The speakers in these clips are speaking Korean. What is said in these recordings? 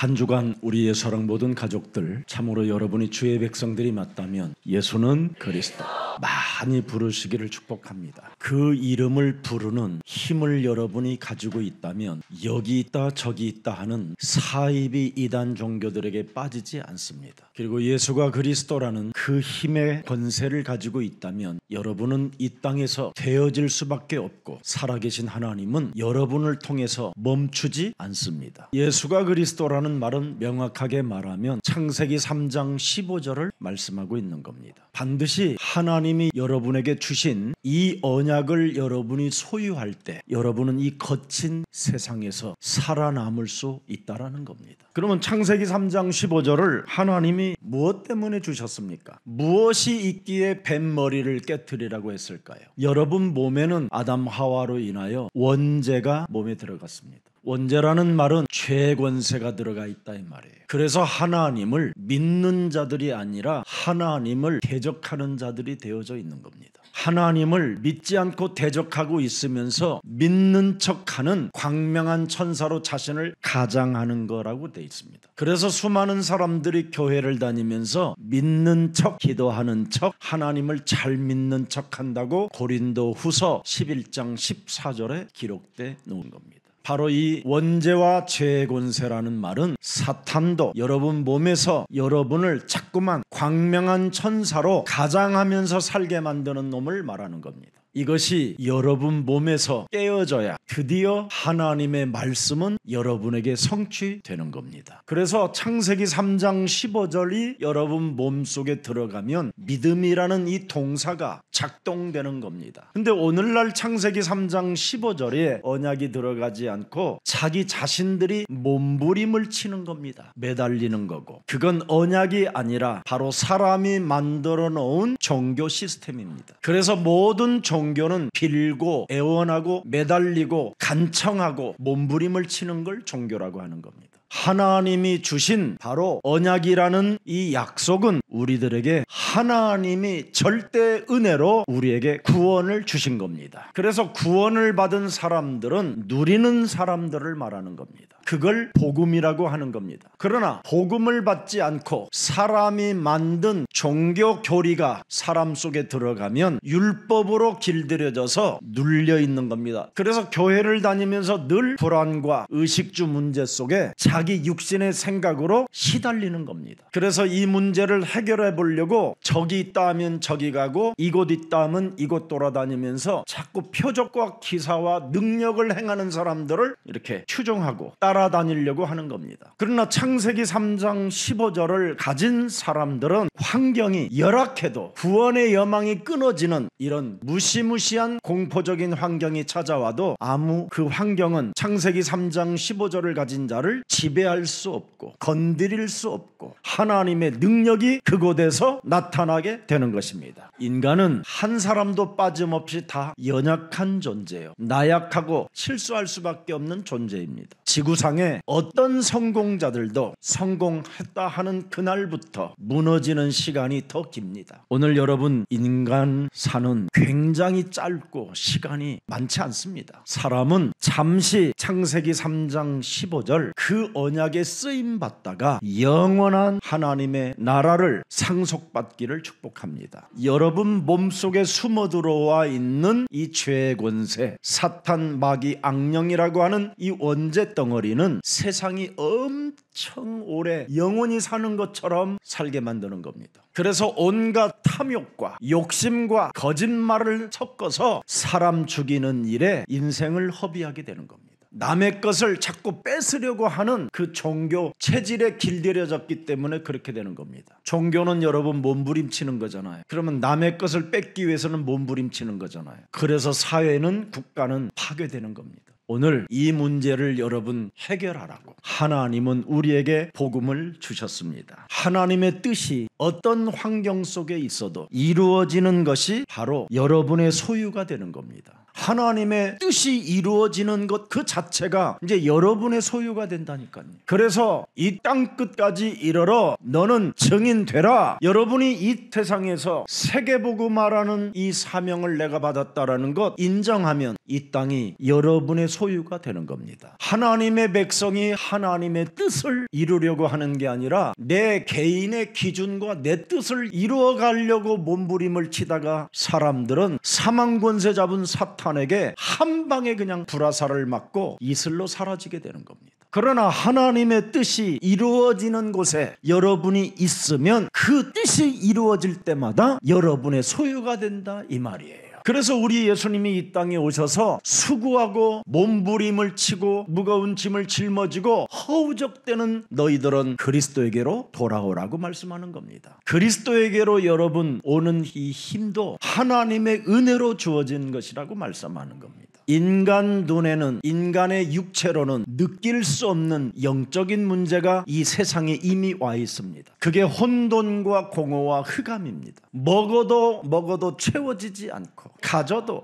한 주간 우리의 사랑 모든 가족들, 참으로 여러분이 주의 백성들이 맞다면 예수는 그리스도 많이 부르시기를 축복합니다. 그 이름을 부르는 힘을 여러분이 가지고 있다면 여기 있다 저기 있다 하는 사이비 이단 종교들에게 빠지지 않습니다. 그리고 예수가 그리스도라는 그 힘의 권세를 가지고 있다면 여러분은 이 땅에서 되어질 수밖에 없고 살아계신 하나님은 여러분을 통해서 멈추지 않습니다. 예수가 그리스도라는 말은 명확하게 말하면 창세기 3장 15절을 말씀하고 있는 겁니다. 반드시 하나님이 여러분에게 주신 이 언약을 여러분이 소유할 때 여러분은 이 거친 세상에서 살아남을 수 있다라는 겁니다. 그러면 창세기 3장 15절을 하나님이 무엇 때문에 주셨습니까? 무엇이 있기에 뱀머리를 깨트리라고 했을까요? 여러분 몸에는 아담 하와로 인하여 원죄가 몸에 들어갔습니다. 원죄라는 말은 죄의 권세가 들어가 있다 이 말이에요. 그래서 하나님을 믿는 자들이 아니라 하나님을 대적하는 자들이 되어져 있는 겁니다. 하나님을 믿지 않고 대적하고 있으면서 믿는 척하는 광명한 천사로 자신을 가장하는 거라고 되어 있습니다. 그래서 수많은 사람들이 교회를 다니면서 믿는 척, 기도하는 척, 하나님을 잘 믿는 척한다고 고린도 후서 11장 14절에 기록되어 놓은 겁니다. 바로 이 원죄와 죄의 권세라는 말은 사탄도 여러분 몸에서 여러분을 자꾸만 광명한 천사로 가장하면서 살게 만드는 놈을 말하는 겁니다. 이것이 여러분 몸에서 깨어져야 드디어 하나님의 말씀은 여러분에게 성취되는 겁니다. 그래서 창세기 3장 15절이 여러분 몸속에 들어가면 믿음이라는 이 동사가 작동되는 겁니다. 근데 오늘날 창세기 3장 15절에 언약이 들어가지 않고 자기 자신들이 몸부림을 치는 겁니다. 매달리는 거고, 그건 언약이 아니라 바로 사람이 만들어 놓은 종교 시스템입니다. 그래서 모든 종교는 빌고 애원하고 매달리고 간청하고 몸부림을 치는 걸 종교라고 하는 겁니다. 하나님이 주신 바로 언약이라는 이 약속은 우리들에게 하나님이 절대 은혜로 우리에게 구원을 주신 겁니다. 그래서 구원을 받은 사람들은 누리는 사람들을 말하는 겁니다. 그걸 복음이라고 하는 겁니다. 그러나 복음을 받지 않고 사람이 만든 종교 교리가 사람 속에 들어가면 율법으로 길들여져서 눌려 있는 겁니다. 그래서 교회를 다니면서 늘 불안과 의식주 문제 속에 자기 육신의 생각으로 시달리는 겁니다. 그래서 이 문제를 해결해 보려고 저기 있다 하면 저기 가고 이곳 있다 하면 이곳 돌아다니면서 자꾸 표적과 기사와 능력을 행하는 사람들을 이렇게 추종하고 따라다니려고 하는 겁니다. 그러나 창세기 3장 15절을 가진 사람들은 환경이 열악해도 구원의 여망이 끊어지는 이런 무시무시한 공포적인 환경이 찾아와도 아무 그 환경은 창세기 3장 15절을 가진 자를 지배할 수 없고 건드릴 수 없고 하나님의 능력이 그곳에서 나타나게 되는 것입니다. 인간은 한 사람도 빠짐없이 다 연약한 존재예요. 나약하고 실수할 수밖에 없는 존재입니다. 지구상에 어떤 성공자들도 성공했다 하는 그날부터 무너지는 시간이 더 깁니다. 오늘 여러분 인간 사는 굉장히 짧고 시간이 많지 않습니다. 사람은 잠시 창세기 3장 15절 그 언약에 쓰임받다가 영원한 하나님의 나라를 상속받기를 축복합니다. 여러분 몸속에 숨어 들어와 있는 이 죄의 권세, 사탄, 마귀, 악령이라고 하는 이 원죄 덩어리는 세상이 엄청 오래 영원히 사는 것처럼 살게 만드는 겁니다. 그래서 온갖 탐욕과 욕심과 거짓말을 섞어서 사람 죽이는 일에 인생을 허비하게 되는 겁니다. 남의 것을 자꾸 뺏으려고 하는 그 종교 체질에 길들여졌기 때문에 그렇게 되는 겁니다. 종교는 여러분 몸부림치는 거잖아요. 그러면 남의 것을 뺏기 위해서는 몸부림치는 거잖아요. 그래서 사회는 국가는 파괴되는 겁니다. 오늘 이 문제를 여러분 해결하라고 하나님은 우리에게 복음을 주셨습니다. 하나님의 뜻이 어떤 환경 속에 있어도 이루어지는 것이 바로 여러분의 소유가 되는 겁니다. 하나님의 뜻이 이루어지는 것 그 자체가 이제 여러분의 소유가 된다니까요. 그래서 이 땅 끝까지 이르러 너는 증인되라. 여러분이 이 세상에서 세계보고 말하는 이 사명을 내가 받았다라는 것 인정하면 이 땅이 여러분의 소유가 되는 겁니다. 하나님의 백성이 하나님의 뜻을 이루려고 하는 게 아니라 내 개인의 기준과 내 뜻을 이루어가려고 몸부림을 치다가 사람들은 사망 권세 잡은 사탄에게 한 방에 그냥 불화살을 맞고 이슬로 사라지게 되는 겁니다. 그러나 하나님의 뜻이 이루어지는 곳에 여러분이 있으면 그 뜻이 이루어질 때마다 여러분의 소유가 된다 이 말이에요. 그래서 우리 예수님이 이 땅에 오셔서 수고하고 몸부림을 치고 무거운 짐을 짊어지고 허우적대는 너희들은 그리스도에게로 돌아오라고 말씀하는 겁니다. 그리스도에게로 여러분 오는 이 힘도 하나님의 은혜로 주어진 것이라고 말씀하는 겁니다. 인간 눈에는, 인간의 육체로는 느낄 수 없는 영적인 문제가 이 세상에 이미 와 있습니다. 그게 혼돈과 공허와 흑암입니다. 먹어도 채워지지 않고,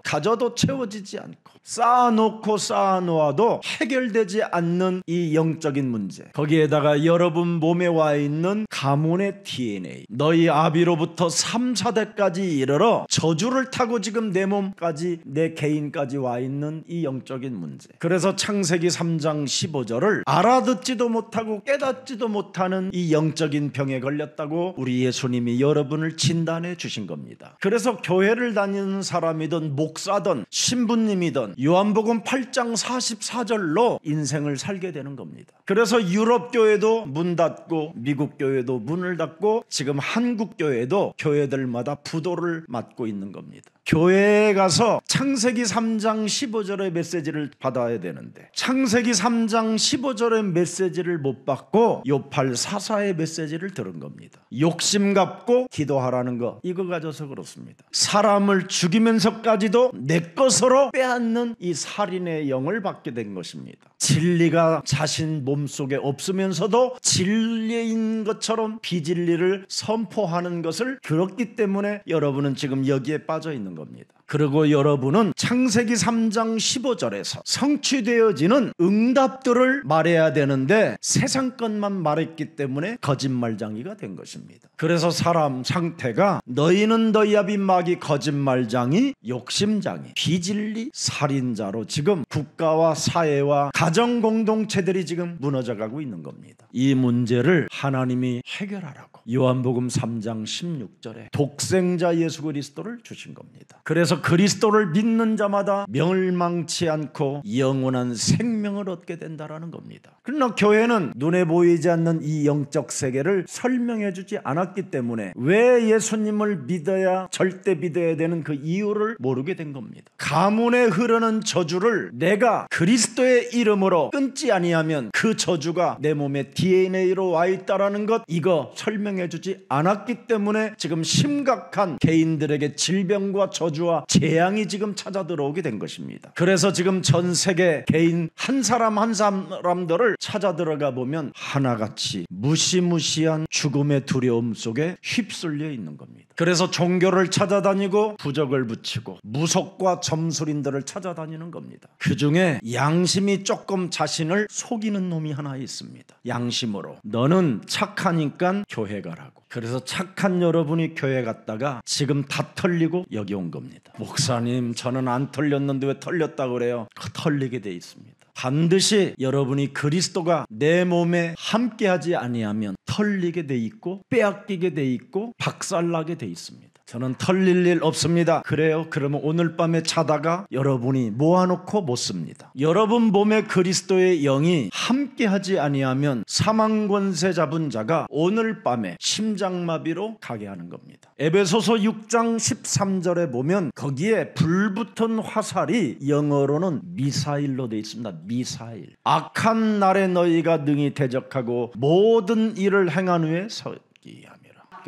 가져도 채워지지 않고, 쌓아놓고 쌓아놓아도 해결되지 않는 이 영적인 문제, 거기에다가 여러분 몸에 와 있는 가문의 DNA, 너희 아비로부터 3, 4대까지 이르러 저주를 타고 지금 내 몸까지, 내 개인까지 와 있는 이 영적인 문제. 그래서 창세기 3장 15절을 알아듣지도 못하고 깨닫지도 못하는 이 영적인 병에 걸렸다고 우리 예수님이 여러분을 진단해 주신 겁니다. 그래서 교회를 다니는 사람이든 목사든 신부님이든 요한복음 8장 44절로 인생을 살게 되는 겁니다. 그래서 유럽 교회도 문 닫고 미국 교회도 문을 닫고 지금 한국 교회도 교회들마다 부도를 맞고 있는 겁니다. 교회에 가서 창세기 3장 15절의 메시지를 받아야 되는데 창세기 3장 15절의 메시지를 못 받고 요팔 사사의 메시지를 들은 겁니다. 욕심 갖고 기도하라는 거, 이거 가져서 그렇습니다. 사람을 죽이면서까지도 내 것으로 빼앗는 이 살인의 영을 받게 된 것입니다. 진리가 자신 몸속에 없으면서도 진리인 것처럼 비진리를 선포하는 것을 들었기 때문에 여러분은 지금 여기에 빠져 있는 겁니다. 그리고 여러분은 창세기 3장 15절에서 성취되어지는 응답들을 말해야 되는데 세상 것만 말했기 때문에 거짓말장이가 된 것입니다. 그래서 사람 상태가 너희는 너희 아비 마귀 거짓말장이, 욕심장이, 비진리, 살인자로 지금 국가와 사회와 가정 공동체들이 지금 무너져가고 있는 겁니다. 이 문제를 하나님이 해결하라고 요한복음 3장 16절에 독생자 예수 그리스도를 주신 겁니다. 그래서 그리스도를 믿는 자마다 멸망치 않고 영원한 생명을 얻게 된다라는 겁니다. 그러나 교회는 눈에 보이지 않는 이 영적 세계를 설명해 주지 않았기 때문에 왜 예수님을 믿어야, 절대 믿어야 되는 그 이유를 모르게 된 겁니다. 가문에 흐르는 저주를 내가 그리스도의 이름으로 끊지 아니하면 그 저주가 내 몸에 DNA로 와 있다라는 것, 이거 설명해 주지 않았기 때문에 지금 심각한 개인들에게 질병과 저주와 재앙이 지금 찾아 들어오게 된 것입니다. 그래서 지금 전 세계 개인 한 사람 한 사람들을 찾아 들어가 보면 하나같이 무시무시한 죽음의 두려움 속에 휩쓸려 있는 겁니다. 그래서 종교를 찾아다니고 부적을 붙이고 무속과 점술인들을 찾아다니는 겁니다. 그 중에 양심이 조금 자신을 속이는 놈이 하나 있습니다. 양심으로 너는 착하니까 교회 가라고. 그래서 착한 여러분이 교회 갔다가 지금 다 털리고 여기 온 겁니다. 목사님, 저는 안 털렸는데 왜 털렸다고 그래요? 털리게 돼 있습니다. 반드시 여러분이 그리스도가 내 몸에 함께하지 아니하면 털리게 돼 있고 빼앗기게 돼 있고 박살나게 돼 있습니다. 저는 털릴 일 없습니다. 그래요? 그러면 오늘 밤에 자다가 여러분이 모아놓고 못 씁니다. 여러분 몸에 그리스도의 영이 함께하지 아니하면 사망권세 잡은 자가 오늘 밤에 심장마비로 가게 하는 겁니다. 에베소서 6장 13절에 보면 거기에 불붙은 화살이 영어로는 미사일로 되어 있습니다. 미사일. 악한 날에 너희가 능히 대적하고 모든 일을 행한 후에 서기함이라.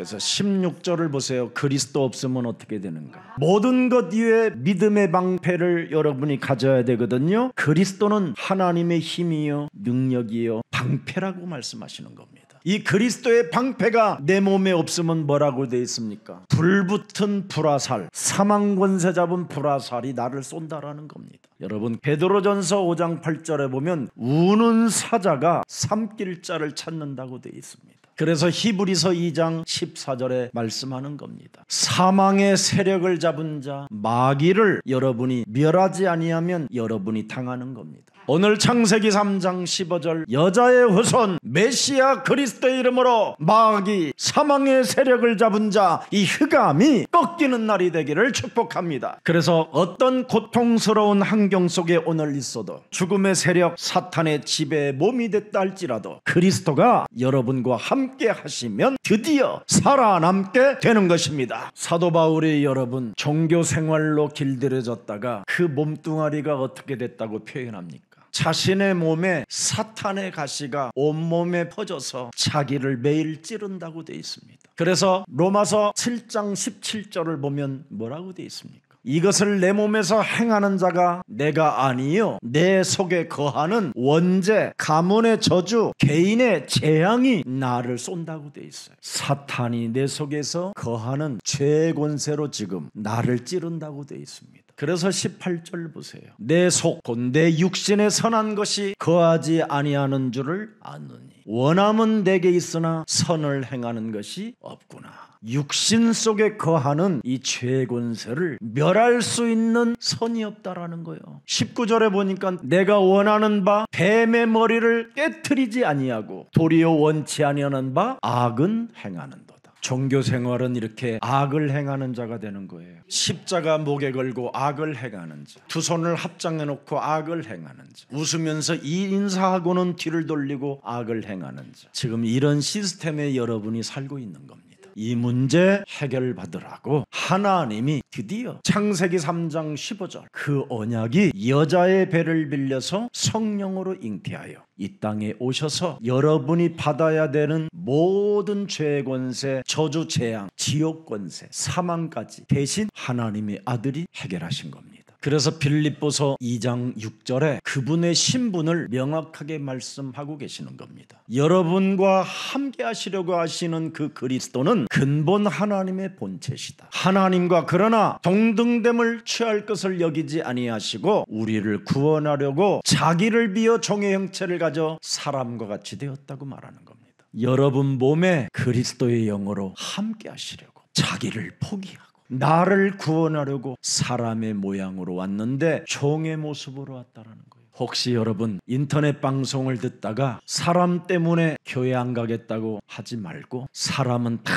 그래서 16절을 보세요. 그리스도 없으면 어떻게 되는가? 모든 것 위에 믿음의 방패를 여러분이 가져야 되거든요. 그리스도는 하나님의 힘이요 능력이요 방패라고 말씀하시는 겁니다. 이 그리스도의 방패가 내 몸에 없으면 뭐라고 되어 있습니까? 불붙은 불화살, 사망 권세 잡은 불화살이 나를 쏜다라는 겁니다. 여러분 베드로전서 5장 8절에 보면 우는 사자가 삼킬 자를 찾는다고 되어 있습니다. 그래서 히브리서 2장 14절에 말씀하는 겁니다. 사망의 세력을 잡은 자 마귀를 여러분이 멸하지 아니하면 여러분이 당하는 겁니다. 오늘 창세기 3장 15절 여자의 후손 메시아 그리스도의 이름으로 마귀 사망의 세력을 잡은 자 이 흑암이 꺾이는 날이 되기를 축복합니다. 그래서 어떤 고통스러운 환경 속에 오늘 있어도 죽음의 세력 사탄의 지배의 몸이 됐다 할지라도 그리스도가 여러분과 함께 하시면 드디어 살아남게 되는 것입니다. 사도 바울이 여러분 종교 생활로 길들여졌다가 그 몸뚱아리가 어떻게 됐다고 표현합니까? 자신의 몸에 사탄의 가시가 온몸에 퍼져서 자기를 매일 찌른다고 되어 있습니다. 그래서 로마서 7장 17절을 보면 뭐라고 되어 있습니까? 이것을 내 몸에서 행하는 자가 내가 아니요 내 속에 거하는 원죄, 가문의 저주, 개인의 재앙이 나를 쏜다고 되어 있어요. 사탄이 내 속에서 거하는 죄의 권세로 지금 나를 찌른다고 되어 있습니다. 그래서 18절 보세요. 내 속 곧 내 육신에 선한 것이 거하지 아니하는 줄을 아느니 원함은 내게 있으나 선을 행하는 것이 없구나. 육신 속에 거하는 이 죄의 권세를 멸할 수 있는 선이 없다라는 거예요. 19절에 보니까 내가 원하는 바 뱀의 머리를 깨트리지 아니하고 도리어 원치 아니하는 바 악은 행하는도다. 종교 생활은 이렇게 악을 행하는 자가 되는 거예요. 십자가 목에 걸고 악을 행하는 자, 두 손을 합장해 놓고 악을 행하는 자, 웃으면서 이 인사하고는 뒤를 돌리고 악을 행하는 자. 지금 이런 시스템에 여러분이 살고 있는 겁니다. 이 문제 해결받으라고 하나님이 드디어 창세기 3장 15절 그 언약이 여자의 배를 빌려서 성령으로 잉태하여 이 땅에 오셔서 여러분이 받아야 되는 모든 죄의 권세, 저주 재앙, 지옥 권세, 사망까지 대신 하나님의 아들이 해결하신 겁니다. 그래서 빌립보서 2장 6절에 그분의 신분을 명확하게 말씀하고 계시는 겁니다. 여러분과 함께 하시려고 하시는 그 그리스도는 근본 하나님의 본체시다. 하나님과 그러나 동등됨을 취할 것을 여기지 아니하시고 우리를 구원하려고 자기를 비어 종의 형체를 가져 사람과 같이 되었다고 말하는 겁니다. 여러분 몸에 그리스도의 영으로 함께 하시려고 자기를 포기하고 나를 구원하려고 사람의 모양으로 왔는데 종의 모습으로 왔다라는 거예요. 혹시 여러분 인터넷 방송을 듣다가 사람 때문에 교회 안 가겠다고 하지 말고 사람은 다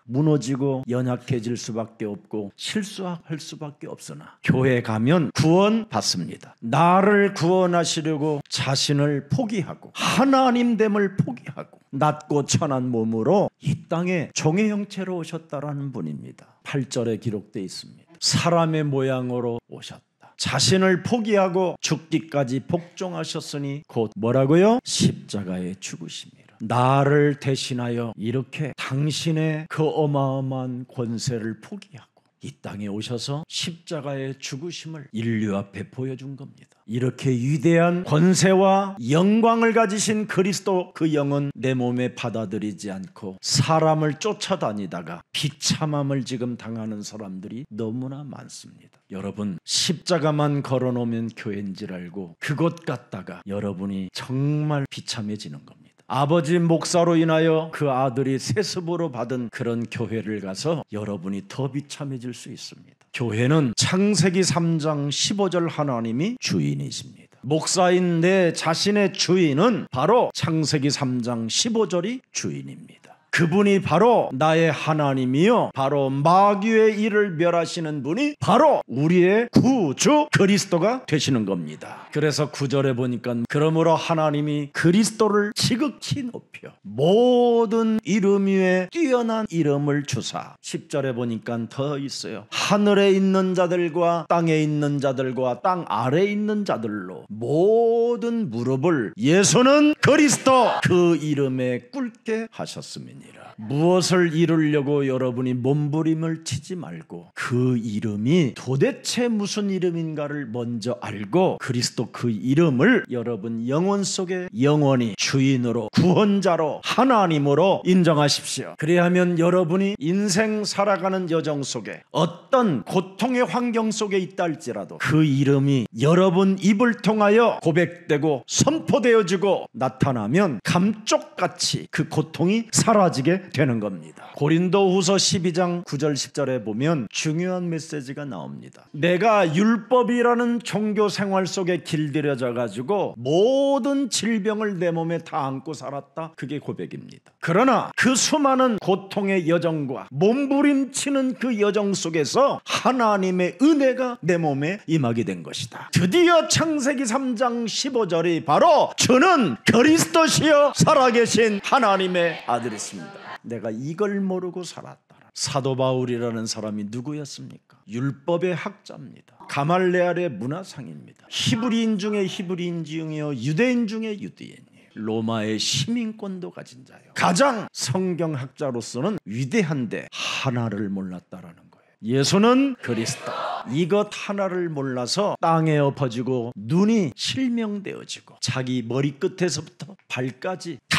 무너지고 연약해질 수밖에 없고 실수할 수밖에 없으나 교회 가면 구원 받습니다. 나를 구원하시려고 자신을 포기하고 하나님됨을 포기하고 낮고 천한 몸으로 이 땅에 종의 형체로 오셨다라는 분입니다. 8절에 기록되어 있습니다. 사람의 모양으로 오셨다. 자신을 포기하고 죽기까지 복종하셨으니 곧 뭐라고요? 십자가에 죽으심이라. 나를 대신하여 이렇게 당신의 그 어마어마한 권세를 포기하고 이 땅에 오셔서 십자가의 죽으심을 인류 앞에 보여준 겁니다. 이렇게 위대한 권세와 영광을 가지신 그리스도 그 영은 내 몸에 받아들이지 않고 사람을 쫓아다니다가 비참함을 지금 당하는 사람들이 너무나 많습니다. 여러분 십자가만 걸어놓으면 교회인 줄 알고 그곳 갔다가 여러분이 정말 비참해지는 겁니다. 아버지 목사로 인하여 그 아들이 세습으로 받은 그런 교회를 가서 여러분이 더 비참해질 수 있습니다. 교회는 창세기 3장 15절 하나님이 주인이십니다. 목사인 내 자신의 주인은 바로 창세기 3장 15절이 주인입니다. 그분이 바로 나의 하나님이요 바로 마귀의 일을 멸하시는 분이 바로 우리의 구주 그리스도가 되시는 겁니다. 그래서 9절에 보니까 그러므로 하나님이 그리스도를 지극히 높여 모든 이름 위에 뛰어난 이름을 주사 10절에 보니까 더 있어요. 하늘에 있는 자들과 땅에 있는 자들과 땅 아래에 있는 자들로 모든 무릎을 예수는 그리스도 그 이름에 꿇게 하셨음이니 아니라 무엇을 이루려고 여러분이 몸부림을 치지 말고 그 이름이 도대체 무슨 이름인가를 먼저 알고 그리스도 그 이름을 여러분 영혼 속에 영원히 주인으로 구원자로 하나님으로 인정하십시오. 그래야하면 여러분이 인생 살아가는 여정 속에 어떤 고통의 환경 속에 있다 할지라도 그 이름이 여러분 입을 통하여 고백되고 선포되어지고 나타나면 감쪽같이 그 고통이 사라지게 되는 겁니다. 고린도후서 12장 9절 10절에 보면 중요한 메시지가 나옵니다. 내가 율법이라는 종교 생활 속에 길들여져 가지고 모든 질병을 내 몸에 다 안고 살았다. 그게 고백입니다. 그러나 그 수많은 고통의 여정과 몸부림치는 그 여정 속에서 하나님의 은혜가 내 몸에 임하게 된 것이다. 드디어 창세기 3장 15절이 바로 주는 그리스도시여 살아계신 하나님의 아들이십니다. 내가 이걸 모르고 살았다. 사도 바울이라는 사람이 누구였습니까? 율법의 학자입니다. 가말레알의 문화상입니다. 히브리인 중에 히브리인이요 유대인 중에 유대인이에요. 로마의 시민권도 가진 자예요. 가장 성경학자로서는 위대한데 하나를 몰랐다라는 거예요. 예수는 그리스도. 이것 하나를 몰라서 땅에 엎어지고 눈이 실명되어지고 자기 머리끝에서부터 발까지 다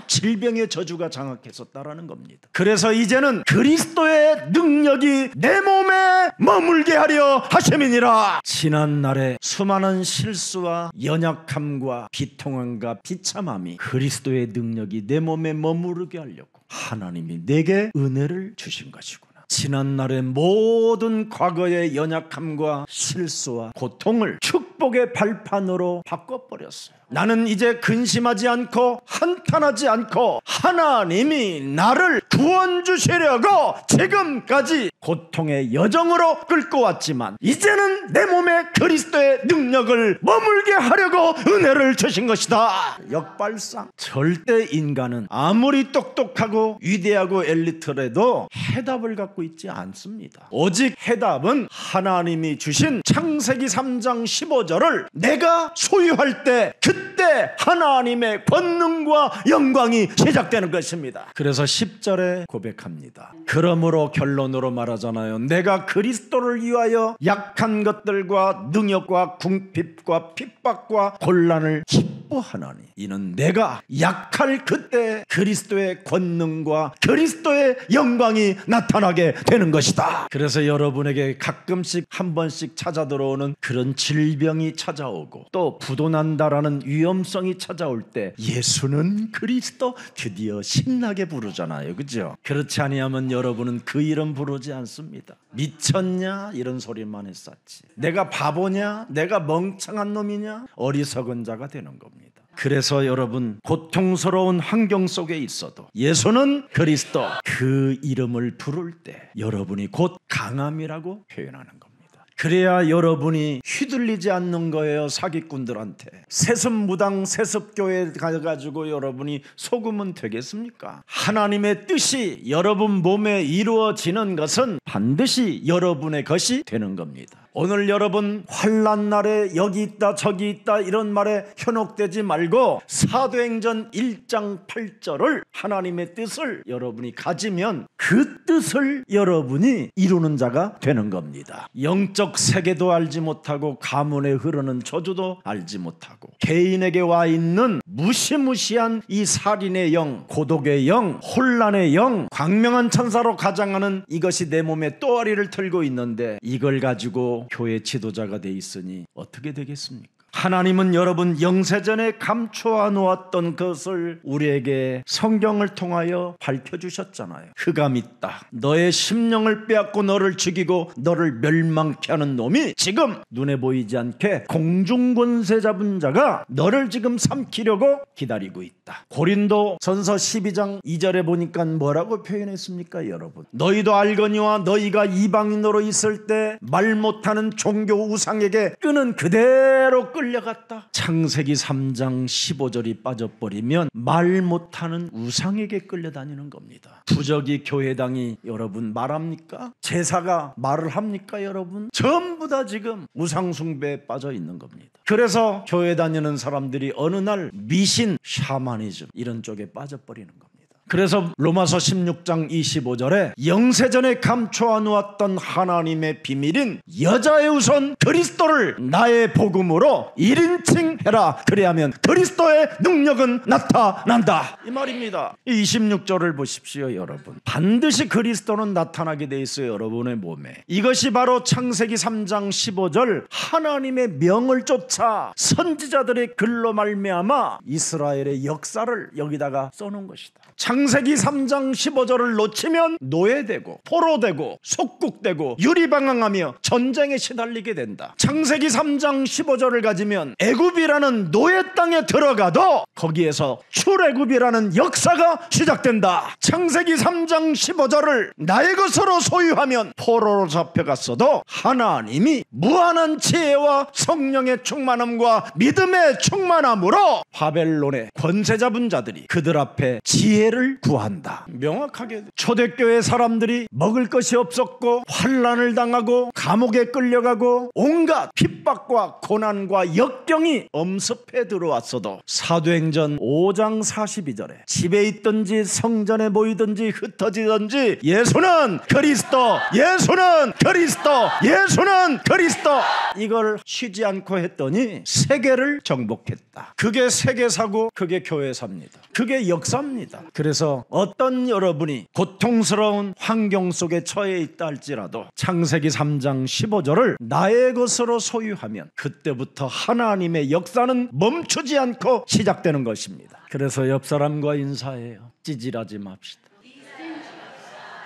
질병의 저주가 장악했었다라는 겁니다. 그래서 이제는 그리스도의 능력이 내 몸에 머물게 하려 하심이니라. 지난날의 수많은 실수와 연약함과 비통함과 비참함이 그리스도의 능력이 내 몸에 머무르게 하려고 하나님이 내게 은혜를 주신 것이구나. 지난날의 모든 과거의 연약함과 실수와 고통을 축복의 발판으로 바꿔버렸어요. 나는 이제 근심하지 않고 한탄하지 않고 하나님이 나를 구원 주시려고 지금까지 고통의 여정으로 끌고 왔지만 이제는 내 몸에 그리스도의 능력을 머물게 하려고 은혜를 주신 것이다. 역발상. 절대 인간은 아무리 똑똑하고 위대하고 엘리트라도 해답을 갖고 있지 않습니다. 오직 해답은 하나님이 주신 창세기 3장 15절을 내가 소유할 때 그때 하나님의 권능과 영광이 시작되는 것입니다. 그래서 10절에 고백합니다. 그러므로 결론으로 말하잖아요. 내가 그리스도를 위하여 약한 것들과 능욕과 궁핍과 핍박과 곤란을 기뻐하나니 이는 내가 약할 그때 그리스도의 권능과 그리스도의 영광이 나타나게 되는 것이다. 그래서 여러분에게 가끔씩 한 번씩 찾아 들어오는 그런 질병이 찾아오고 또 부도난다라는 위험성이 찾아올 때 예수는 그리스도 드디어 신나게 부르잖아요. 그죠? 그렇지 아니하면 여러분은 그 이름 부르지 않습니다. 미쳤냐? 이런 소리만 했었지. 내가 바보냐? 내가 멍청한 놈이냐? 어리석은 자가 되는 겁니다. 그래서 여러분 고통스러운 환경 속에 있어도 예수는 그리스도 그 이름을 부를 때 여러분이 곧 강함이라고 표현하는 겁니다. 그래야 여러분이 휘둘리지 않는 거예요. 사기꾼들한테. 세습무당 세습교회 가가지고 여러분이 속으면 되겠습니까? 하나님의 뜻이 여러분 몸에 이루어지는 것은 반드시 여러분의 것이 되는 겁니다. 오늘 여러분 환난 날에 여기 있다 저기 있다 이런 말에 현혹되지 말고 사도행전 1장 8절을 하나님의 뜻을 여러분이 가지면 그 뜻을 여러분이 이루는 자가 되는 겁니다. 영적 세계도 알지 못하고 가문에 흐르는 저주도 알지 못하고 개인에게 와 있는 무시무시한 이 살인의 영, 고독의 영, 혼란의 영, 광명한 천사로 가장하는 이것이 내 몸에 또아리를 틀고 있는데 이걸 가지고 교회 지도자가 돼 있으니 어떻게 되겠습니까? 하나님은 여러분 영세전에 감추어 놓았던 것을 우리에게 성경을 통하여 밝혀주셨잖아요. 흑암 있다. 너의 심령을 빼앗고 너를 죽이고 너를 멸망케 하는 놈이 지금 눈에 보이지 않게 공중권세 잡은 자가 너를 지금 삼키려고 기다리고 있다. 고린도 전서 12장 2절에 보니까 뭐라고 표현했습니까? 여러분 너희도 알거니와 너희가 이방인으로 있을 때 말 못하는 종교 우상에게 끄는 그대로 끌려갔다. 창세기 3장 15절이 빠져버리면 말 못하는 우상에게 끌려다니는 겁니다. 부적이 교회당이 여러분 말합니까? 제사가 말을 합니까? 여러분 전부 다 지금 우상 숭배에 빠져 있는 겁니다. 그래서 교회 다니는 사람들이 어느 날 미신, 샤머니즘 이런 쪽에 빠져버리는 겁니다. 그래서 로마서 16장 25절에 영세전에 감춰 놓았던 하나님의 비밀인 여자의 우선 그리스도를 나의 복음으로 1인칭해라. 그래야면 그리스도의 능력은 나타난다, 이 말입니다. 26절을 보십시오. 여러분, 반드시 그리스도는 나타나게 돼 있어요, 여러분의 몸에. 이것이 바로 창세기 3장 15절 하나님의 명을 쫓아 선지자들의 글로 말미암아 이스라엘의 역사를 여기다가 써놓은 것이다. 창세기 3장 15절을 놓치면 노예되고 포로되고 속국되고 유리방황하며 전쟁에 시달리게 된다. 창세기 3장 15절을 가지면 애굽이라는 노예 땅에 들어가도 거기에서 출애굽이라는 역사가 시작된다. 창세기 3장 15절을 나의 것으로 소유하면 포로로 잡혀갔어도 하나님이 무한한 지혜와 성령의 충만함과 믿음의 충만함으로 바벨론의 권세 잡은 자들이 그들 앞에 지혜를 구한다. 명확하게 초대교회 사람들이 먹을 것이 없었고 환난을 당하고 감옥에 끌려가고 온갖 핍박과 고난과 역경이 엄습해 들어왔어도 사도행전 5장 42절에 집에 있든지 성전에 모이든지 흩어지든지 예수는 그리스도, 예수는 그리스도, 예수는 그리스도, 이걸 쉬지 않고 했더니 세계를 정복했다. 그게 세계사고, 그게 교회사입니다. 그게 역사입니다. 그래서 어떤 여러분이 고통스러운 환경 속에 처해 있다 할지라도 창세기 3장 15절을 나의 것으로 소유하면 그때부터 하나님의 역사는 멈추지 않고 시작되는 것입니다. 그래서 옆 사람과 인사해요. 찌질하지 맙시다.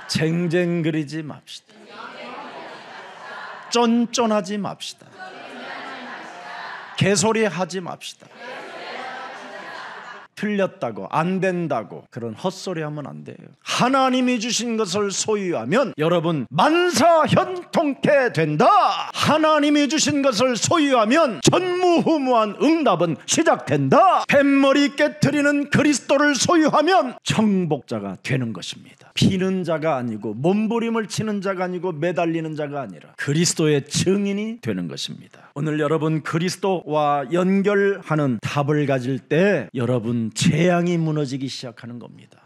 쟁쟁그리지 맙시다. 쫀쫀하지 맙시다. 개소리하지 맙시다. 틀렸다고 안 된다고 그런 헛소리 하면 안 돼요. 하나님이 주신 것을 소유하면 여러분 만사현통케 된다. 하나님이 주신 것을 소유하면 전무후무한 응답은 시작된다. 뱃머리 깨트리는 그리스도를 소유하면 정복자가 되는 것입니다. 피는 자가 아니고 몸부림을 치는 자가 아니고 매달리는 자가 아니라 그리스도의 증인이 되는 것입니다. 오늘 여러분 그리스도와 연결하는 답을 가질 때 여러분 재앙이 무너지기 시작하는 겁니다.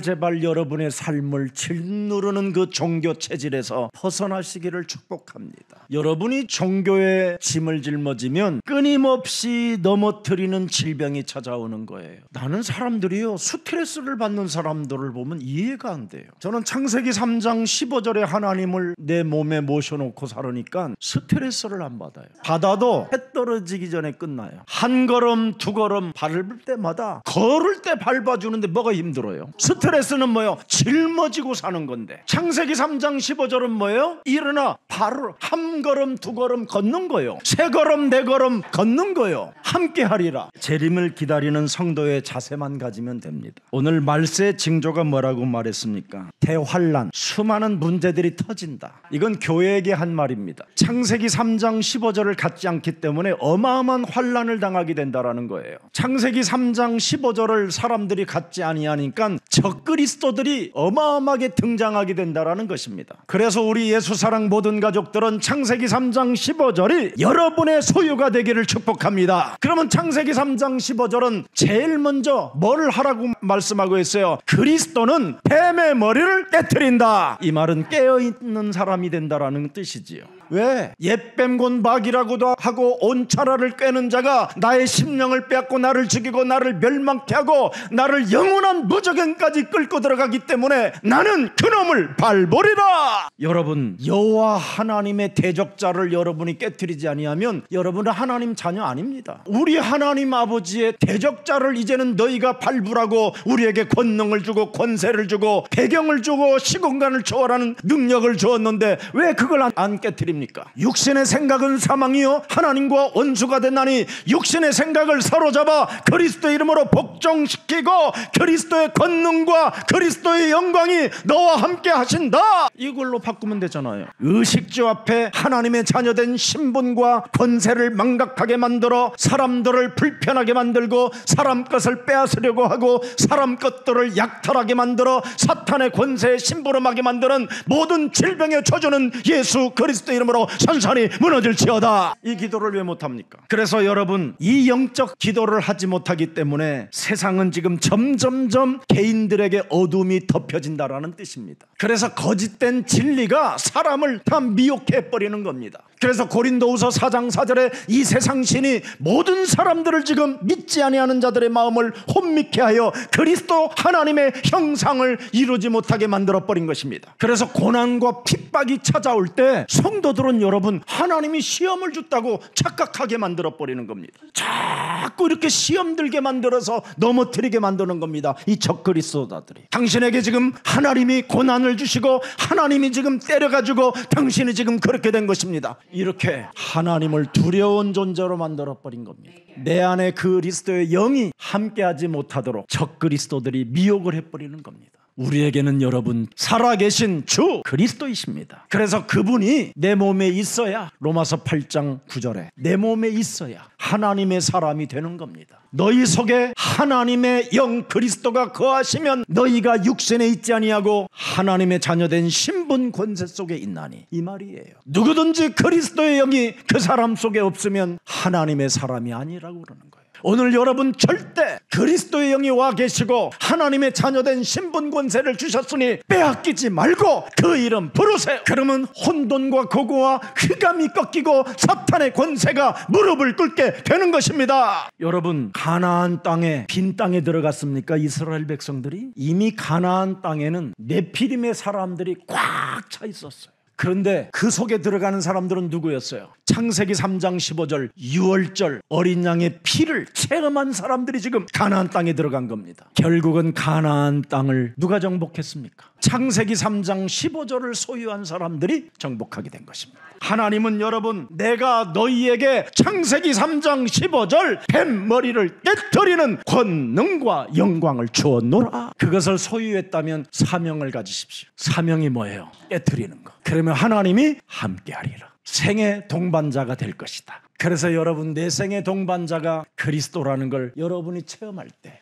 제발 여러분의 삶을 짓누르는 그 종교 체질에서 벗어나시기를 축복합니다. 여러분이 종교의 짐을 짊어지면 끊임없이 넘어뜨리는 질병이 찾아오는 거예요. 나는 사람들이요 스트레스를 받는 사람들을 보면 이해가 안 돼요. 저는 창세기 3장 15절에 하나님을 내 몸에 모셔놓고 살으니까 스트레스를 안 받아요. 받아도 해 떨어지기 전에 끝나요. 한 걸음 두 걸음 밟을 때마다 걸을 때 밟아주는데 뭐가 힘들어요? 스트레스는 뭐예요? 짊어지고 사는 건데. 창세기 3장 15절은 뭐예요? 일어나 바로 한 걸음 두 걸음 걷는 거예요. 세 걸음 네 걸음 걷는 거예요. 함께 하리라. 재림을 기다리는 성도의 자세만 가지면 됩니다. 오늘 말세의 징조가 뭐라고 말했습니까? 대환란, 수많은 문제들이 터진다. 이건 교회에게 한 말입니다. 창세기 3장 15절을 갖지 않기 때문에 어마어마한 환란을 당하게 된다라는 거예요. 창세기 3장 15절을 사람들이 갖지 아니하니까 적그리스도들이 어마어마하게 등장하게 된다라는 것입니다. 그래서 우리 예수사랑 모든 가족들은 창세기 3장 15절이 여러분의 소유가 되기를 축복합니다. 그러면 창세기 3장 15절은 제일 먼저 뭘 하라고 말씀하고 있어요? 그리스도는 뱀의 머리를 깨트린다. 이 말은 깨어있는 사람이 된다라는 뜻이지요. 왜? 옛뱀곤박이라고도 하고 온차라를 꿰는 자가 나의 심령을 빼앗고 나를 죽이고 나를 멸망케 하고 나를 영원한 무저갱까지 끌고 들어가기 때문에 나는 그놈을 밟으리라. 여러분 여호와 하나님의 대적자를 여러분이 깨트리지 아니하면 여러분은 하나님 자녀 아닙니다. 우리 하나님 아버지의 대적자를 이제는 너희가 밟으라고 우리에게 권능을 주고 권세를 주고 배경을 주고 시공간을 초월하는 능력을 주었는데 왜 그걸 안 깨트립니까? 육신의 생각은 사망이요 하나님과 원수가 됐나니 육신의 생각을 사로잡아 그리스도의 이름으로 복종시키고 그리스도의 권능과 그리스도의 영광이 너와 함께 하신다. 이걸로 바꾸면 되잖아요. 의식주 앞에 하나님의 자녀된 신분과 권세를 망각하게 만들어 사람들을 불편하게 만들고 사람 것을 빼앗으려고 하고 사람 것들을 약탈하게 만들어 사탄의 권세에 심부름하게 만드는 모든 질병의 초조는 예수 그리스도 이름 이름으로 산산이 무너질지어다. 이 기도를 왜 못합니까? 그래서 여러분, 이 영적 기도를 하지 못하기 때문에 세상은 지금 점점점 개인들에게 어둠이 덮여진다라는 뜻입니다. 그래서 거짓된 진리가 사람을 다 미혹해버리는 겁니다. 그래서 고린도후서 4장 4절에 이 세상 신이 모든 사람들을 지금 믿지 아니하는 자들의 마음을 혼미케 하여 그리스도 하나님의 형상을 이루지 못하게 만들어버린 것입니다. 그래서 고난과 핍박이 찾아올 때 성도들은 여러분 하나님이 시험을 줬다고 착각하게 만들어버리는 겁니다. 자꾸 이렇게 시험 들게 만들어서 넘어뜨리게 만드는 겁니다. 이 적그리스도자들이. 당신에게 지금 하나님이 고난을 주시고 하나님이 지금 때려가지고 당신이 지금 그렇게 된 것입니다. 이렇게 하나님을 두려운 존재로 만들어버린 겁니다. 내 안에 그리스도의 영이 함께하지 못하도록 적그리스도들이 미혹을 해버리는 겁니다. 우리에게는 여러분 살아계신 주 그리스도이십니다. 그래서 그분이 내 몸에 있어야, 로마서 8장 9절에 내 몸에 있어야 하나님의 사람이 되는 겁니다. 너희 속에 하나님의 영 그리스도가 거하시면 너희가 육신에 있지 아니하고 하나님의 자녀된 신분 권세 속에 있나니, 이 말이에요. 누구든지 그리스도의 영이 그 사람 속에 없으면 하나님의 사람이 아니라고 그러는 거예요. 오늘 여러분 절대 그리스도의 영이 와 계시고 하나님의 자녀된 신분 권세를 주셨으니 빼앗기지 말고 그 이름 부르세요. 그러면 혼돈과 고고와 흑암이 꺾이고 사탄의 권세가 무릎을 꿇게 되는 것입니다. 여러분, 가나안 땅에, 빈 땅에 들어갔습니까? 이스라엘 백성들이? 이미 가나안 땅에는 네피림의 사람들이 꽉 차 있었어요. 그런데 그 속에 들어가는 사람들은 누구였어요? 창세기 3장 15절 유월절 어린 양의 피를 체험한 사람들이 지금 가나안 땅에 들어간 겁니다. 결국은 가나안 땅을 누가 정복했습니까? 창세기 3장 15절을 소유한 사람들이 정복하게 된 것입니다. 하나님은 여러분, 내가 너희에게 창세기 3장 15절 뱀 머리를 깨뜨리는 권능과 영광을 주었노라. 그것을 소유했다면 사명을 가지십시오. 사명이 뭐예요? 깨뜨리는 거. 그러면 하나님이 함께하리라. 생의 동반자가 될 것이다. 그래서 여러분, 내 생의 동반자가 그리스도라는 걸 여러분이 체험할 때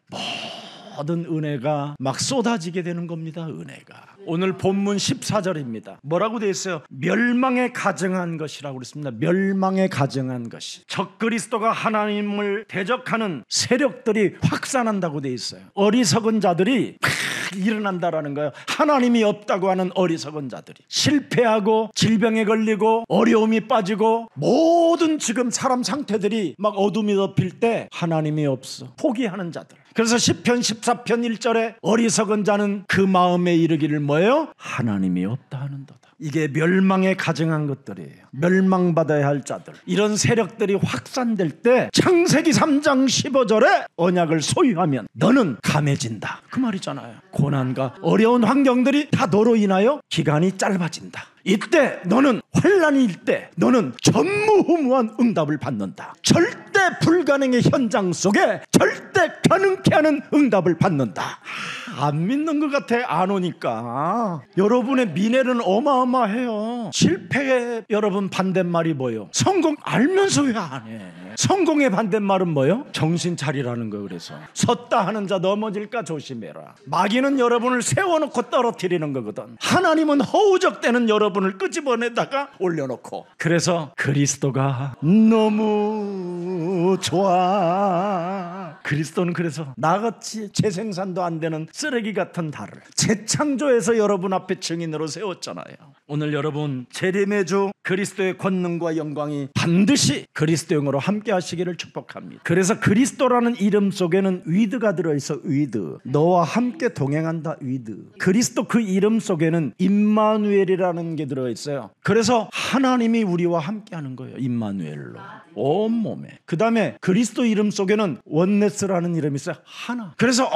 모든 은혜가 막 쏟아지게 되는 겁니다. 은혜가. 오늘 본문 14절입니다. 뭐라고 되어 있어요? 멸망에 가증한 것이라고 그랬습니다. 멸망에 가증한 것이. 적그리스도가 하나님을 대적하는 세력들이 확산한다고 되어 있어요. 어리석은 자들이 일어난다라는 거예요. 하나님이 없다고 하는 어리석은 자들이 실패하고 질병에 걸리고 어려움이 빠지고 모든 지금 사람 상태들이 막 어둠이 덮일 때 하나님이 없어 포기하는 자들. 그래서 시편 14편 1절에 어리석은 자는 그 마음에 이르기를 뭐예요? 하나님이 없다 하는도다. 이게 멸망에 가증한 것들이에요. 멸망받아야 할 자들. 이런 세력들이 확산될 때 창세기 3장 15절에 언약을 소유하면 너는 감해진다. 그 말이잖아요. 고난과 어려운 환경들이 다 너로 인하여 기간이 짧아진다. 이때 너는 환난일 때 너는 전무후무한 응답을 받는다. 절대 불가능의 현장 속에 절대 가능케 하는 응답을 받는다. 안 믿는 것 같아. 안 오니까. 여러분의 미래는 어마어마해요. 실패의 여러분 반대말이 뭐예요? 성공 알면서 왜 안 해? 성공의 반대말은 뭐예요? 정신 차리라는 거예요. 그래서 섰다 하는 자 넘어질까 조심해라. 마귀는 여러분을 세워놓고 떨어뜨리는 거거든. 하나님은 허우적대는 여러분을 끄집어내다가 올려놓고. 그래서 그리스도가 너무 좋아. 그리스도는 그래서 나같이 재생산도 안 되는 쓰레기 같은 달을 재창조해서 여러분 앞에 증인으로 세웠잖아요. 오늘 여러분 재림의 주 그리스도의 권능과 영광이 반드시 그리스도영으로 함께 하시기를 축복합니다. 그래서 그리스도라는 이름 속에는 위드가 들어있어. 위드. 너와 함께 동행한다. 위드. 그리스도 그 이름 속에는 임마누엘이라는 게 들어있어요. 그래서 하나님이 우리와 함께 하는 거예요. 임마누엘로 온몸에. 그 다음에 그리스도 이름 속에는 원네스라는 이름이 있어요. 하나. 그래서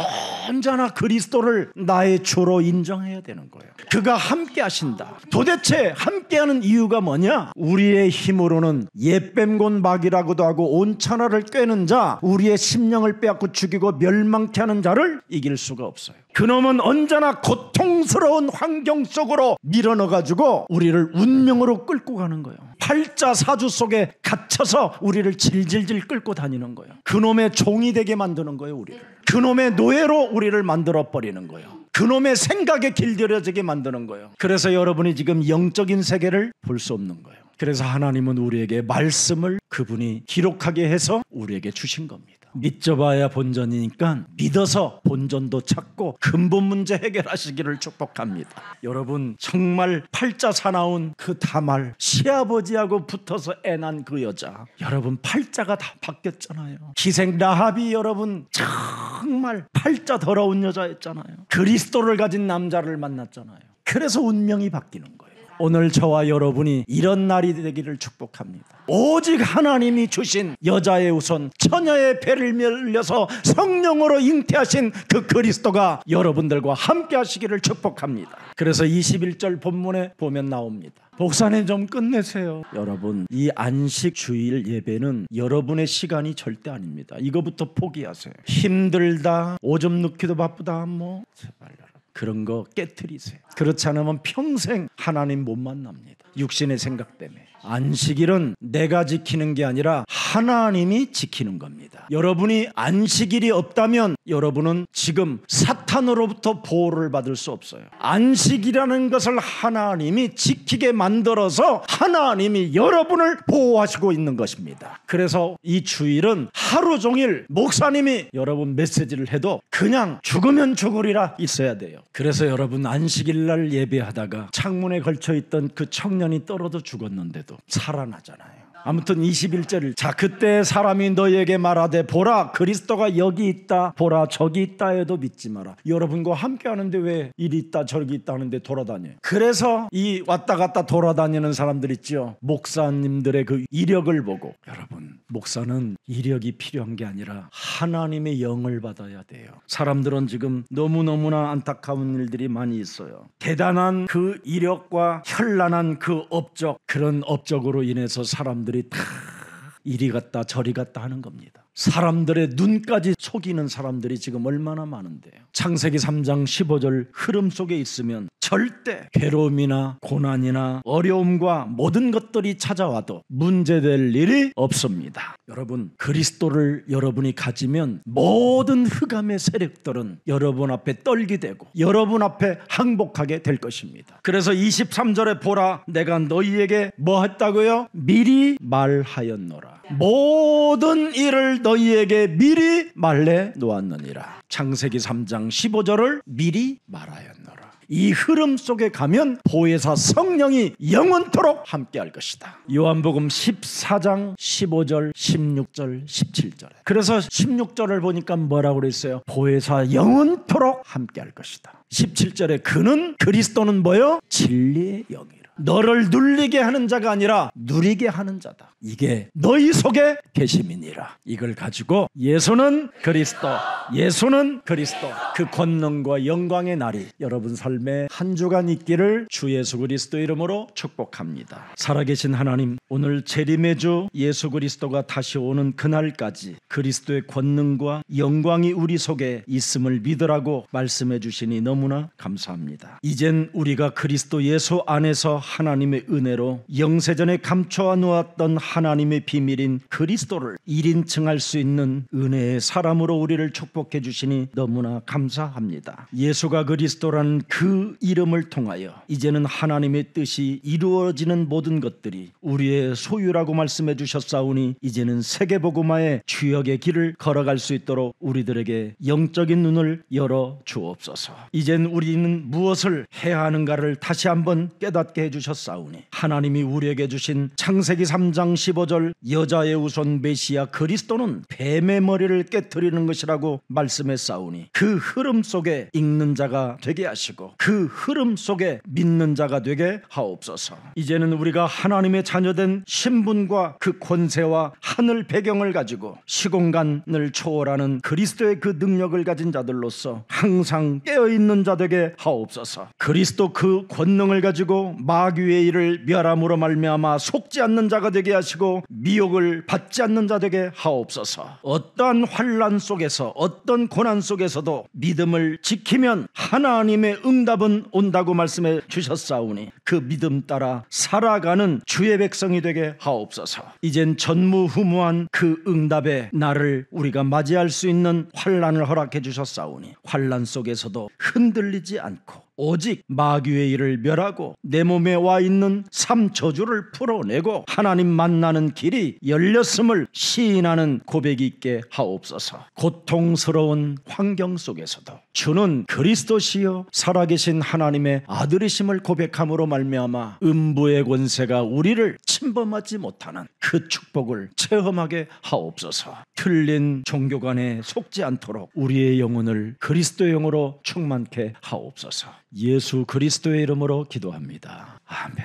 언제나 그리스도를 나의 주로 인정해야 되는 거예요. 그가 함께 하신다. 도대체 함께하는 이유가 뭐냐? 우리의 힘으로는 옛뱀곤 마귀라고도 하고 온 천하를 꿰는 자, 우리의 심령을 빼앗고 죽이고 멸망케 하는 자를 이길 수가 없어요. 그놈은 언제나 고통스러운 환경 속으로 밀어넣어가지고 우리를 운명으로 끌고 가는 거예요. 팔자 사주 속에 갇혀서 우리를 질질질 끌고 다니는 거예요. 그놈의 종이 되게 만드는 거예요. 우리를. 그놈의 노예로 우리를 만들어버리는 거예요. 그놈의 생각에 길들여지게 만드는 거예요. 그래서 여러분이 지금 영적인 세계를 볼 수 없는 거예요. 그래서 하나님은 우리에게 말씀을 그분이 기록하게 해서 우리에게 주신 겁니다. 믿져봐야 본전이니까 믿어서 본전도 찾고 근본 문제 해결하시기를 축복합니다. 여러분, 정말 팔자 사나운 그 다말, 시아버지하고 붙어서 애 난 그 여자, 여러분 팔자가 다 바뀌었잖아요. 기생 라합이 여러분 정말 팔자 더러운 여자였잖아요. 그리스도를 가진 남자를 만났잖아요. 그래서 운명이 바뀌는 거예요. 오늘 저와 여러분이 이런 날이 되기를 축복합니다. 오직 하나님이 주신 여자의 우선 처녀의 배를 밀려서 성령으로 잉태하신 그 그리스도가 여러분들과 함께 하시기를 축복합니다. 그래서 21절 본문에 보면 나옵니다. 목사님 좀 끝내세요. 여러분, 이 안식 주일 예배는 여러분의 시간이 절대 아닙니다. 이거부터 포기하세요. 힘들다, 오줌 넣기도 바쁘다, 뭐 제발 그런 거 깨트리세요. 그렇지 않으면 평생 하나님 못 만납니다. 육신의 생각 때문에. 안식일은 내가 지키는 게 아니라 하나님이 지키는 겁니다. 여러분이 안식일이 없다면 여러분은 지금 사탄으로부터 보호를 받을 수 없어요. 안식이라는 것을 하나님이 지키게 만들어서 하나님이 여러분을 보호하시고 있는 것입니다. 그래서 이 주일은 하루 종일 목사님이 여러분 메시지를 해도 그냥 죽으면 죽으리라 있어야 돼요. 그래서 여러분 안식일 날 예배하다가 창문에 걸쳐있던 그 청년이 떨어져 죽었는데도 살아나잖아요. 아무튼 21절, 자 그때 사람이 너희에게 말하되 보라 그리스도가 여기 있다, 보라 저기 있다 해도 믿지 마라. 여러분과 함께 하는데 왜 이리 있다 저기 있다 하는데 돌아다녀요. 그래서 이 왔다 갔다 돌아다니는 사람들 있죠. 목사님들의 그 이력을 보고, 여러분 목사는 이력이 필요한 게 아니라 하나님의 영을 받아야 돼요. 사람들은 지금 너무너무나 안타까운 일들이 많이 있어요. 대단한 그 이력과 현란한 그 업적, 그런 업적으로 인해서 사람들이 다 이리 갔다 저리 갔다 하는 겁니다. 사람들의 눈까지 속이는 사람들이 지금 얼마나 많은데요. 창세기 3장 15절 흐름 속에 있으면 절대 괴로움이나 고난이나 어려움과 모든 것들이 찾아와도 문제될 일이 없습니다. 여러분, 그리스도를 여러분이 가지면 모든 흑암의 세력들은 여러분 앞에 떨게 되고 여러분 앞에 항복하게 될 것입니다. 그래서 23절에 보라 내가 너희에게 뭐 했다고요? 미리 말하였노라. 모든 일을 너희에게 미리 말해 놓았느니라. 창세기 3장 15절을 미리 말하였노라. 이 흐름 속에 가면 보혜사 성령이 영원토록 함께할 것이다. 요한복음 14장 15절 16절 17절. 그래서 16절을 보니까 뭐라고 그랬어요? 보혜사 영원토록 함께할 것이다. 17절에 그는 그리스도는 뭐요? 진리의 영이라. 너를 눌리게 하는 자가 아니라 누리게 하는 자다. 이게 너희 속에 계심이니라. 이걸 가지고 예수는 그리스도, 예수는 그리스도, 그 권능과 영광의 날이 여러분 삶에 한 주간 있기를 주 예수 그리스도 이름으로 축복합니다. 살아계신 하나님, 오늘 재림의 주 예수 그리스도가 다시 오는 그날까지 그리스도의 권능과 영광이 우리 속에 있음을 믿으라고 말씀해 주시니 너무나 감사합니다. 이젠 우리가 그리스도 예수 안에서 하나님의 은혜로 영세전에 감춰 놓았던 하나님의 비밀인 그리스도를 1인칭할 수 있는 은혜의 사람으로 우리를 축복해 주시니 너무나 감사합니다. 예수가 그리스도라는 그 이름을 통하여 이제는 하나님의 뜻이 이루어지는 모든 것들이 우리의 소유라고 말씀해 주셨사오니 이제는 세계복음화의 주역의 길을 걸어갈 수 있도록 우리들에게 영적인 눈을 열어 주옵소서. 이젠 우리는 무엇을 해야 하는가를 다시 한번 깨닫게 해주셨사오니 하나님이 우리에게 주신 창세기 3장 15절 여자의 우선 메시아 그리스도는 뱀의 머리를 깨트리는 것이라고 말씀했사오니 그 흐름 속에 읽는 자가 되게 하시고 그 흐름 속에 믿는 자가 되게 하옵소서. 이제는 우리가 하나님의 자녀된 신분과 그 권세와 하늘 배경을 가지고 시공간을 초월하는 그리스도의 그 능력을 가진 자들로서 항상 깨어있는 자 되게 하옵소서. 그리스도 그 권능을 가지고 마귀의 일을 멸함으로 말미암아 속지 않는 자가 되게 하시고 미혹을 받지 않는 자 되게 하옵소서. 어떠한 환난 속에서 어떤 고난 속에서도 믿음을 지키면 하나님의 응답은 온다고 말씀해 주셨사오니 그 믿음 따라 살아가는 주의 백성이 되게 하옵소서. 이젠 전무후무한 그 응답의 날을 우리가 맞이할 수 있는 환난을 허락해 주셨사오니 환난 속에서도 흔들리지 않고 오직 마귀의 일을 멸하고 내 몸에 와 있는 삼저주를 풀어내고 하나님 만나는 길이 열렸음을 시인하는 고백이 있게 하옵소서. 고통스러운 환경 속에서도 주는 그리스도시요 살아계신 하나님의 아들이심을 고백함으로 말미암아 음부의 권세가 우리를 침범하지 못하는 그 축복을 체험하게 하옵소서. 틀린 종교관에 속지 않도록 우리의 영혼을 그리스도의 영으로 충만케 하옵소서. 예수 그리스도의 이름으로 기도합니다. 아멘.